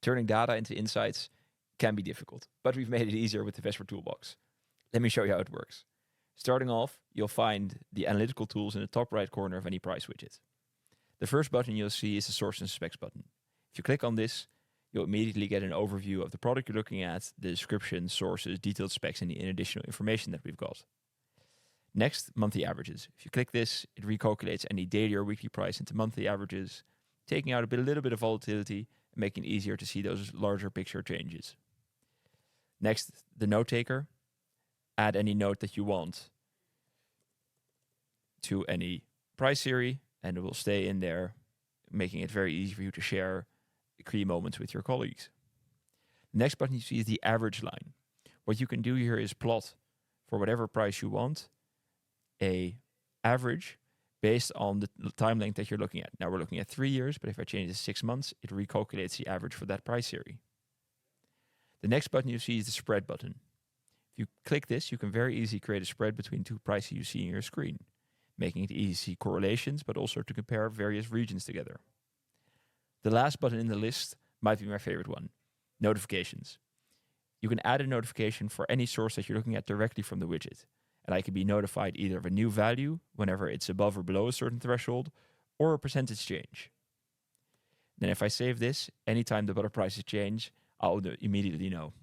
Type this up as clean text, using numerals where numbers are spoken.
Turning data into insights can be difficult, but we've made it easier with the Vesper Toolbox. Let me show you how it works. Starting off, you'll find the analytical tools in the top right corner of any price widget. The first button you'll see is the Source and Specs button. If you click on this, you'll immediately get an overview of the product you're looking at, the description, sources, detailed specs, and the additional information that we've got. Next, monthly averages. If you click this, it recalculates any daily or weekly price into monthly averages, taking out a little bit of volatility and making it easier to see those larger picture changes. Next, the note taker. Add any note that you want to any price series, and it will stay in there, making it very easy for you to share key moments with your colleagues. The next button you see is the average line. What you can do here is plot for whatever price you want a average based on the time length that you're looking at. Now we're looking at 3 years, but if I change it to 6 months, it recalculates the average for that price series. The next button you see is the spread button. If you click this, you can very easily create a spread between two prices you see in your screen, making it easy to see correlations, but also to compare various regions together. The last button in the list might be my favorite one, notifications. You can add a notification for any source that you're looking at directly from the widget, and I can be notified either of a new value whenever it's above or below a certain threshold, or a percentage change. Then if I save this, anytime the butter prices change, I'll immediately know.